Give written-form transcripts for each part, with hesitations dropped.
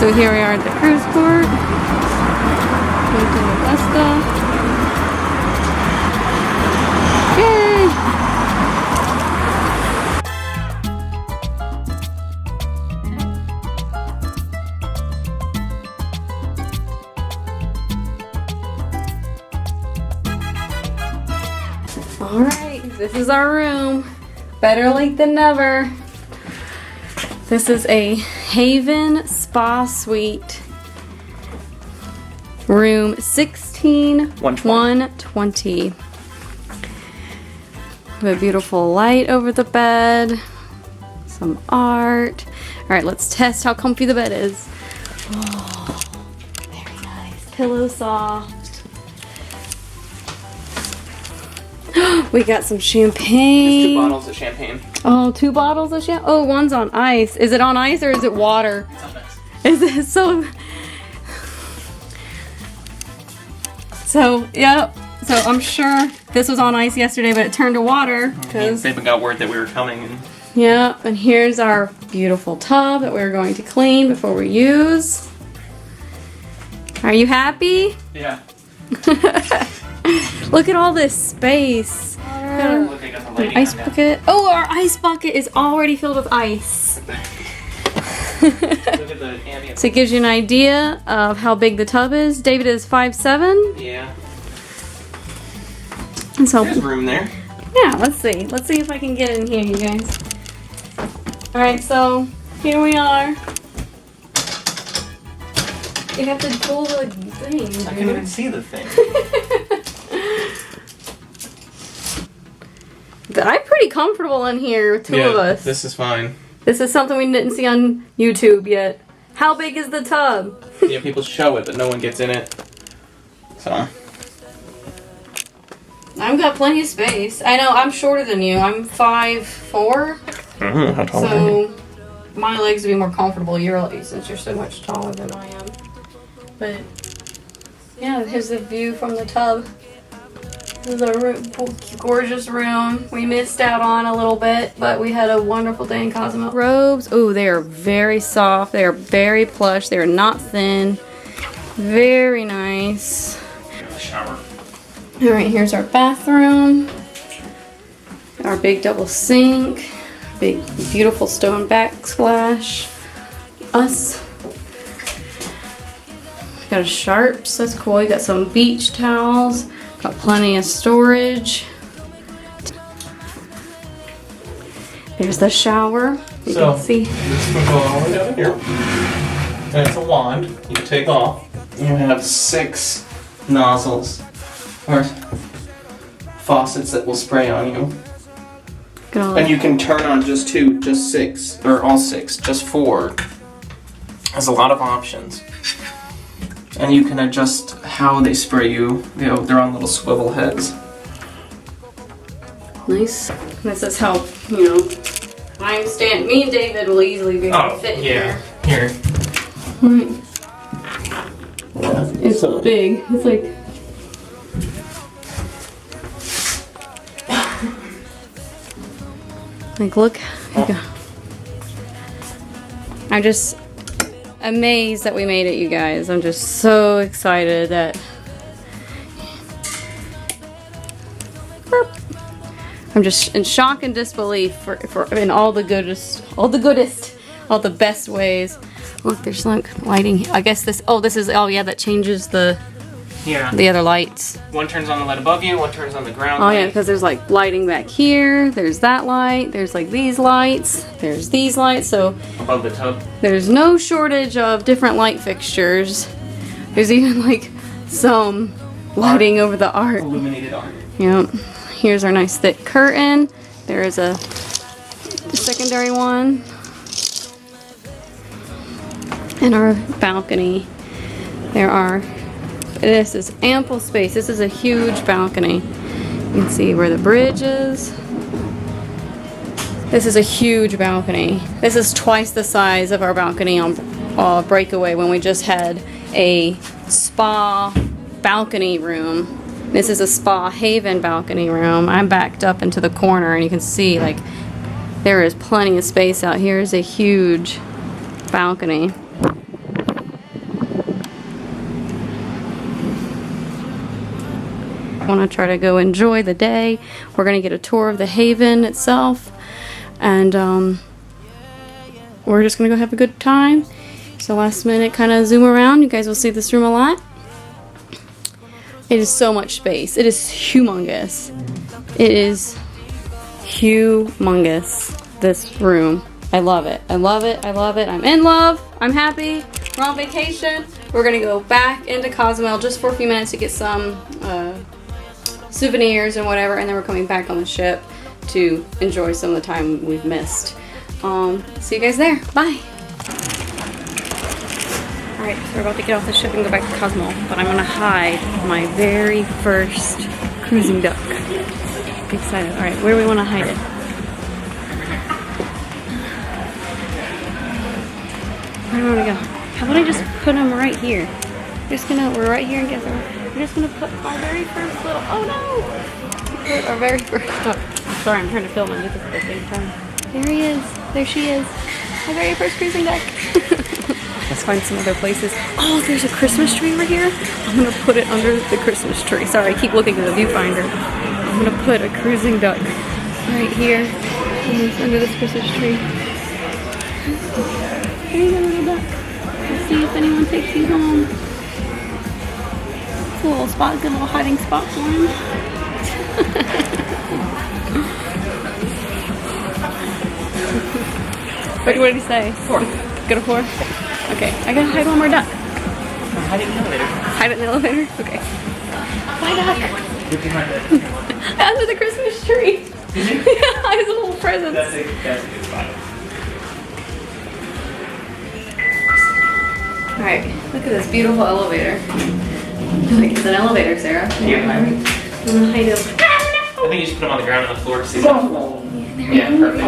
So here we are at the cruise port. Punta Langosta. Yay! Alright, this is our room. Better late than never. This is a Haven Spa Suite. Room 16120. We have a beautiful light over the bed. Some art. Alright, let's test how comfy the bed is. Oh, very nice. Pillow soft. We got some champagne. Just 2 bottles of champagne. Oh, 2 bottles of champagne? Oh, one's on ice. Is it on ice or is it water? It's on ice. Is it so... So, yep. So I'm sure this was on ice yesterday, but it turned to water. They got word that we were coming. And yeah, and here's our beautiful tub that we're going to clean before we use. Are you happy? yeah. Look at all this space. Look, they got the lighting Ice on now. bucket. Oh, our ice bucket is already filled with ice. Look at the ambient. So it gives you an idea of how big the tub is. David is 5'7". Yeah. And so, There's room there. yeah, let's see. Let's see if I can get in here, you guys. Alright, so here we are. You have to pull the thing. I can't even see the thing. I'm pretty comfortable in here with 2 of us. This is fine. This is something we didn't see on YouTube yet. How big is the tub? Yeah, people show it, but no one gets in it. So. I've got plenty of space. I know, I'm shorter than you. I'm 5'4". How tall are you? So my legs would be more comfortable since you're so much taller than I am. But yeah, here's the view from the tub. This is a gorgeous room. We missed out on a little bit, but we had a wonderful day in Cozumel. Robes, oh, they are very soft. They are very plush. They are not thin. Very nice. The shower. All right, here's our bathroom. Our big double sink. Big, beautiful stone backsplash. Us. Got a Sharps, that's cool. You got some beach towels. Got plenty of storage. There's the shower. You can see. This will go all the way down here. And it's a wand you take off. You have 6 nozzles or faucets that will spray on you. Look at all And that. you can turn on just 2, just 6, or all 6, just 4. There's a lot of options. And you can adjust how they spray you. You know, they're on little swivel heads. Nice. This is how, you know, me and David will easily be able to fit in here. Here. Right. Yeah. It's so big. It's like... Like, look. I'm just amazed that we made it, you guys. I'm just so excited that... I'm just in shock and disbelief in all the best ways. Look, there's like lighting. I guess this, oh yeah, that changes the other lights. One turns on the light above you, one turns on the ground. Oh yeah, because there's like lighting back here. There's that light. There's like these lights. There's these lights. So above the tub. there's no shortage of different light fixtures. There's even like some lighting over the art. Illuminated art. Yep. Here's our nice thick curtain. There is a secondary one. And our balcony. This is ample space. This is a huge balcony. You can see where the bridge is. This is a huge balcony. This is twice the size of our balcony on Breakaway when we just had a spa balcony room. This is a Spa Haven balcony room. I'm backed up into the corner and you can see like there is plenty of space out here. It's a huge balcony. want to try to go enjoy the day. We're going to get a tour of the haven itself, and we're just going to go have a good time. So last minute kind of zoom around. You guys will see this room a lot. It is so much space. It is humongous. It is humongous, this room. I love it. I love it. I love it. I'm in love. I'm happy. We're on vacation. We're going to go back into Cozumel just for a few minutes to get some souvenirs and whatever, and then we're coming back on the ship to enjoy some of the time we've missed. See you guys there. Bye. Alright, so we're about to get off the ship and go back to Cozumel, but I'm going to hide my very first cruising duck. Be excited. Alright, where do we want to hide it? Where do we want to go? How about I just put him right here? We're right here and guess what? We're just going to put our very first little, oh no! Put our very first duck. Sorry, I'm trying to film and do this at the same time. There he is. There she is. My very first cruising duck. Let's find some other places. Oh, there's a Christmas tree over here. I'm going to put it under the Christmas tree. Sorry, I keep looking at the viewfinder. I'm going to put a cruising duck right here. Under this Christmas tree. There you go, little duck. Let's see if anyone takes you home. It's a little spot, good little hiding spot for him. What did he say? 4. Go to 4? Okay, I gotta hide one more duck. Hide it in the elevator. Hide it in the elevator? Okay. Bye, duck. Get behind it. Under the Christmas tree. Yeah, I have a little present. That's a good spot. Alright, look at this beautiful elevator. Like it's an elevator, Sarah. Yeah. I'm gonna hide him. I think you should put them on the ground on the floor to see them. Yeah, perfect.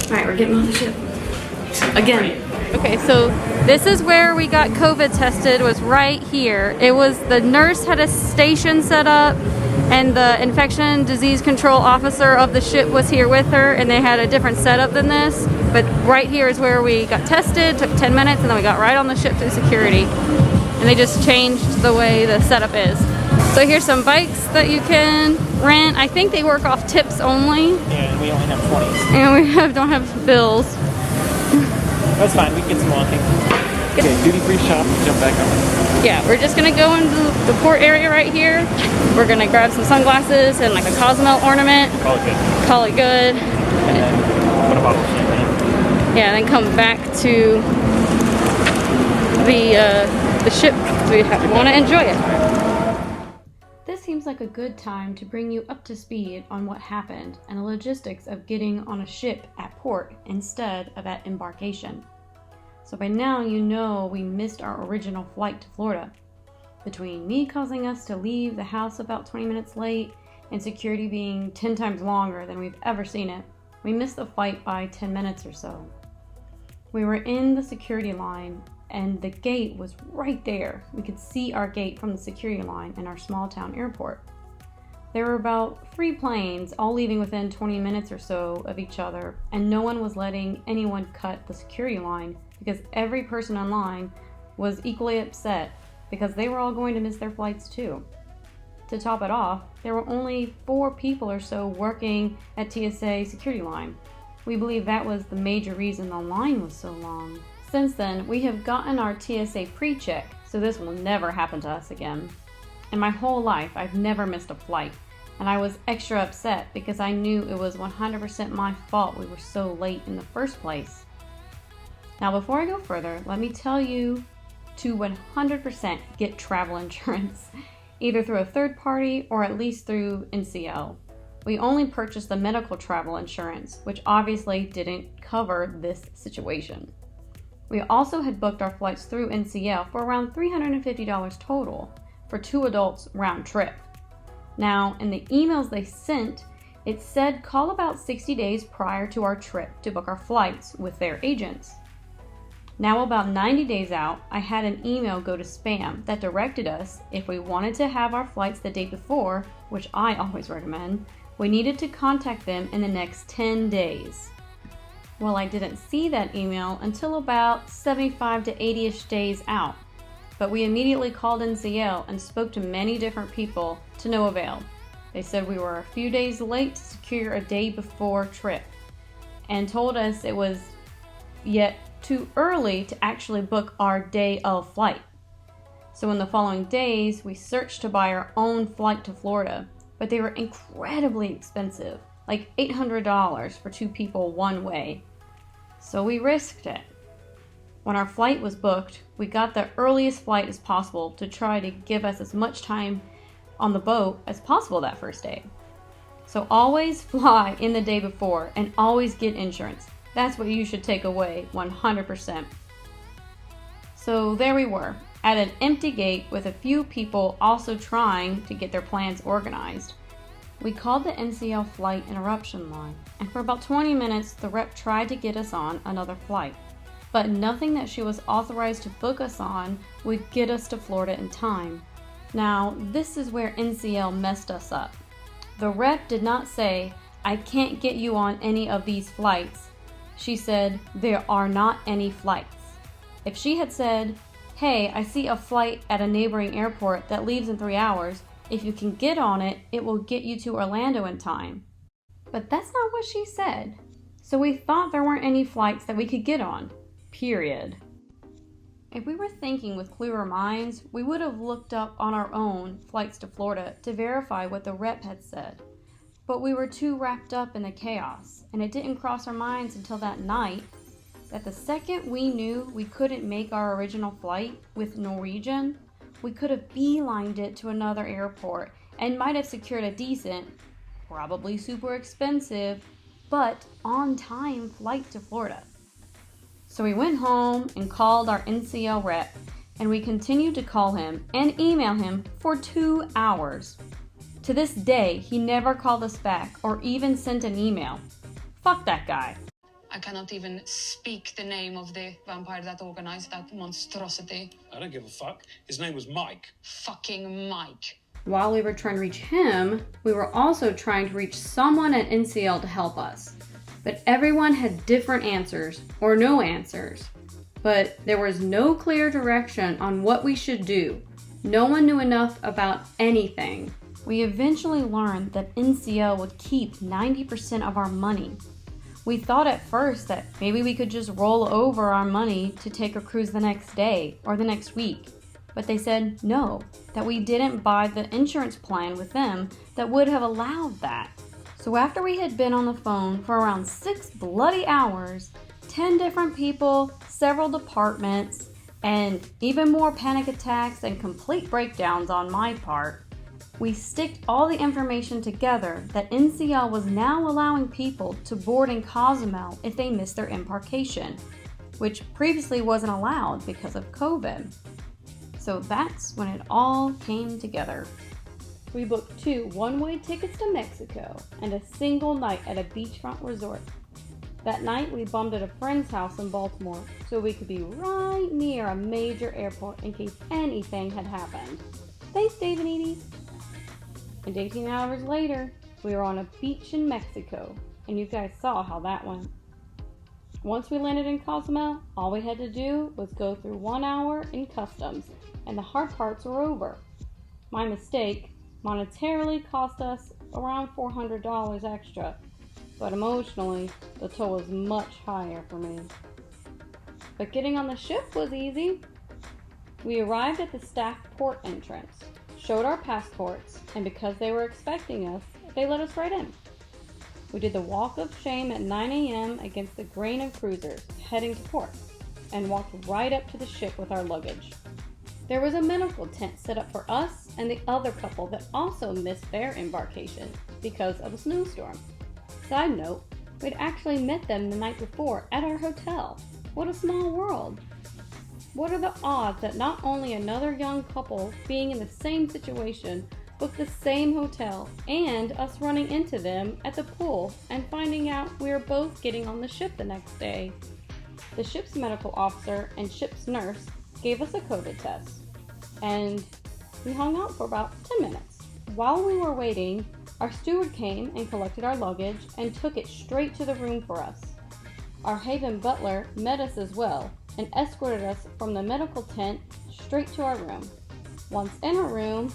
Alright, we're getting off the ship. Again. Okay, so this is where we got COVID tested, was right here. It was, the nurse had a station set up, and the infection disease control officer of the ship was here with her, and they had a different setup than this. But right here is where we got tested, took 10 minutes, and then we got right on the ship to security. And they just changed the way the setup is. So here's some bikes that you can rent. I think they work off tips only. Yeah, and we only have 20s. And we don't have bills. That's fine, we can get some walking. Okay, duty-free shop, jump back on. Yeah, we're just gonna go into the port area right here. We're gonna grab some sunglasses and like a Cozumel ornament. Call it good. Call it good. And then put a bottle of champagne. Yeah, and then come back to the ship because we want to enjoy it. This seems like a good time to bring you up to speed on what happened and the logistics of getting on a ship at port instead of at embarkation. So by now you know we missed our original flight to Florida. Between me causing us to leave the house about 20 minutes late and security being 10 times longer than we've ever seen it, we missed the flight by 10 minutes or so. We were in the security line and the gate was right there. We could see our gate from the security line in our small town airport. There were about 3 planes, all leaving within 20 minutes or so of each other, and no one was letting anyone cut the security line because every person on line was equally upset because they were all going to miss their flights too. To top it off, there were only 4 people or so working at TSA security line. We believe that was the major reason the line was so long. Since then, we have gotten our TSA pre-check, so this will never happen to us again. In my whole life, I've never missed a flight, and I was extra upset because I knew it was 100% my fault we were so late in the first place. Now, before I go further, let me tell you to 100% get travel insurance, either through a third party or at least through NCL. We only purchased the medical travel insurance, which obviously didn't cover this situation. We also had booked our flights through NCL for around $350 total for 2 adults round trip. Now, in the emails they sent, it said call about 60 days prior to our trip to book our flights with their agents. Now, about 90 days out, I had an email go to spam that directed us, if we wanted to have our flights the day before, which I always recommend, we needed to contact them in the next 10 days. Well, I didn't see that email until about 75 to 80-ish days out. but we immediately called NCL and spoke to many different people to no avail. They said we were a few days late to secure a day before trip and told us it was yet too early to actually book our day of flight. So in the following days, we searched to buy our own flight to Florida, but they were incredibly expensive, like $800 for 2 people one way. So we risked it. When our flight was booked, we got the earliest flight as possible to try to give us as much time on the boat as possible that first day. So always fly in the day before and always get insurance. That's what you should take away 100%. So there we were, at an empty gate with a few people also trying to get their plans organized. We called the NCL flight interruption line, and for about 20 minutes the rep tried to get us on another flight. But nothing that she was authorized to book us on would get us to Florida in time. Now, this is where NCL messed us up. The rep did not say, "I can't get you on any of these flights." She said, "There are not any flights." If she had said, "Hey, I see a flight at a neighboring airport that leaves in 3 hours. If you can get on it, it will get you to Orlando in time." But that's not what she said. So we thought there weren't any flights that we could get on. Period. If we were thinking with clearer minds, we would have looked up on our own flights to Florida to verify what the rep had said. But we were too wrapped up in the chaos, and it didn't cross our minds until that night that the second we knew we couldn't make our original flight with Norwegian, we could have beelined it to another airport and might have secured a decent, probably super expensive, but on-time flight to Florida. So we went home and called our NCL rep, and we continued to call him and email him for 2 hours. To this day, he never called us back or even sent an email. Fuck that guy. I cannot even speak the name of the vampire that organized that monstrosity. I don't give a fuck. His name was Mike. Fucking Mike. While we were trying to reach him, we were also trying to reach someone at NCL to help us. But everyone had different answers or no answers. But there was no clear direction on what we should do. No one knew enough about anything. We eventually learned that NCL would keep 90% of our money. We thought at first that maybe we could just roll over our money to take a cruise the next day or the next week. But they said no, that we didn't buy the insurance plan with them that would have allowed that. So after we had been on the phone for around 6 bloody hours, 10 different people, several departments, and even more panic attacks and complete breakdowns on my part, we sticked all the information together that NCL was now allowing people to board in Cozumel if they missed their embarkation, which previously wasn't allowed because of COVID. So that's when it all came together. We booked 2 one-way tickets to Mexico and a single night at a beachfront resort. That night we bummed at a friend's house in Baltimore so we could be right near a major airport in case anything had happened. Thanks, Dave and Edie. And 18 hours later, we were on a beach in Mexico, and you guys saw how that went. Once we landed in Cozumel, all we had to do was go through 1 hour in customs, and the hard parts were over. My mistake monetarily cost us around $400 extra, but emotionally, the toll was much higher for me. But getting on the ship was easy. We arrived at the staff port entrance, showed our passports, and because they were expecting us, they let us right in. We did the walk of shame at 9 a.m. against the grain of cruisers heading to port, and walked right up to the ship with our luggage. There was a medical tent set up for us and the other couple that also missed their embarkation because of a snowstorm. Side note, we'd actually met them the night before at our hotel. What a small world. What are the odds that not only another young couple being in the same situation booked the same hotel and us running into them at the pool and finding out we were both getting on the ship the next day? The ship's medical officer and ship's nurse gave us a COVID test, and we hung out for about 10 minutes. While we were waiting, our steward came and collected our luggage and took it straight to the room for us. Our Haven butler met us as well and escorted us from the medical tent straight to our room. Once in our room,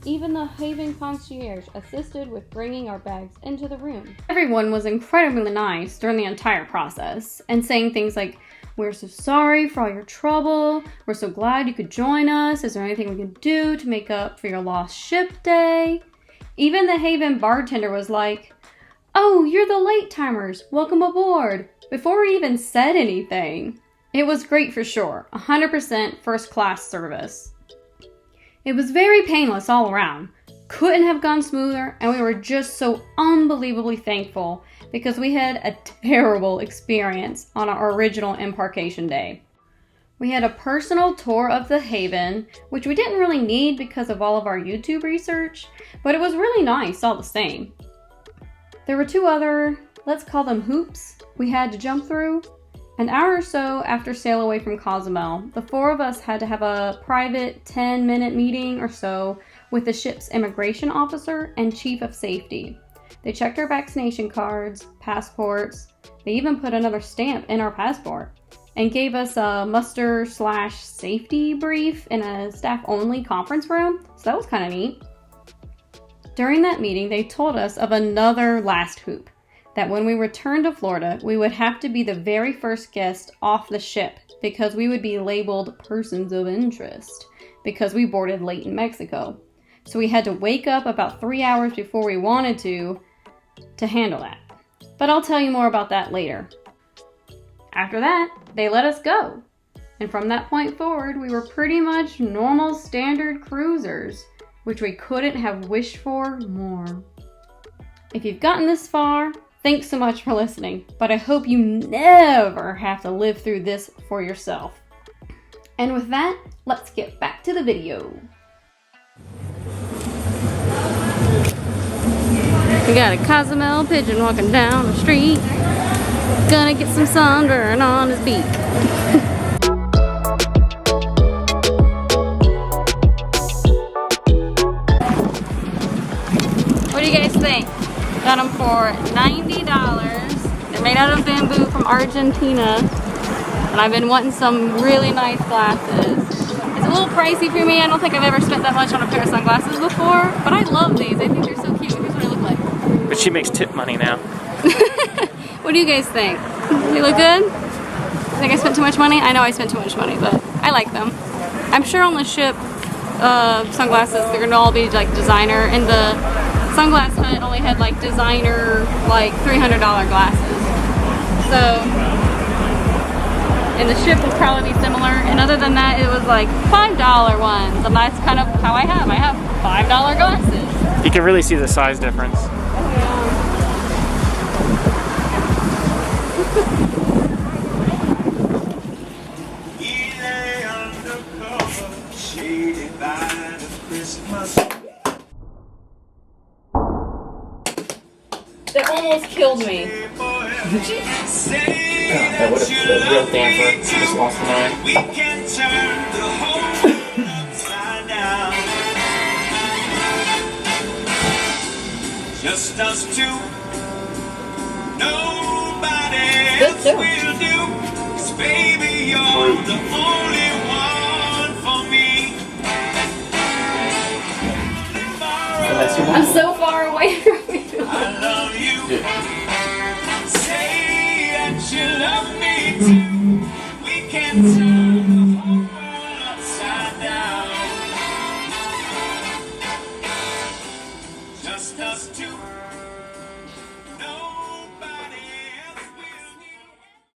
even the Haven concierge assisted with bringing our bags into the room. Everyone was incredibly nice during the entire process and saying things like, "We're so sorry for all your trouble. We're so glad you could join us. Is there anything we can do to make up for your lost ship day?" Even the Haven bartender was like, "Oh, you're the late timers. Welcome aboard," before we even said anything. It was great for sure. 100% first class service. It was very painless all around. Couldn't have gone smoother, and we were just so unbelievably thankful because we had a terrible experience on our original embarkation day. We had a personal tour of the Haven, which we didn't really need because of all of our YouTube research, but it was really nice all the same. There were 2 other, let's call them hoops, we had to jump through. An hour or so after sail away from Cozumel, the 4 of us had to have a private 10-minute meeting or so with the ship's immigration officer and chief of safety. They checked our vaccination cards, passports, they even put another stamp in our passport, and gave us a muster/safety brief in a staff-only conference room, so that was kind of neat. During that meeting, they told us of another last hoop, that when we returned to Florida, we would have to be the very first guest off the ship because we would be labeled persons of interest because we boarded late in Mexico. So we had to wake up about 3 hours before we wanted to handle that. But I'll tell you more about that later. After that, they let us go. And from that point forward, we were pretty much normal standard cruisers, which we couldn't have wished for more. If you've gotten this far, thanks so much for listening, but I hope you never have to live through this for yourself. And with that, let's get back to the video. We got a Cozumel pigeon walking down the street. Gonna get some sunburn on his beak. What do you guys think? Got them for $90. They're made out of bamboo from Argentina. And I've been wanting some really nice glasses. It's a little pricey for me. I don't think I've ever spent that much on a pair of sunglasses before. But I love these. I think they're so cute. Here's what they look like. But she makes tip money now. What do you guys think? Do they look good? Think I spent too much money? I know I spent too much money, but I like them. I'm sure on the ship, sunglasses, they're gonna all be like designer, and the Sunglass Hut only had like designer, like $300 glasses. So, and the ship will probably be similar. And other than that, it was like $5 ones, and that's kind of how I have. I have $5 glasses. You can really see the size difference. Oh yeah. That almost killed me. That would have been a real damper. Just lost an eye. We can turn the whole world upside down. Just us two. Nobody else will do. 'Cause baby, you're the only one for me. I'm so far away from you. I love you. Say that you love me too. We can turn the whole world upside down. Just us two.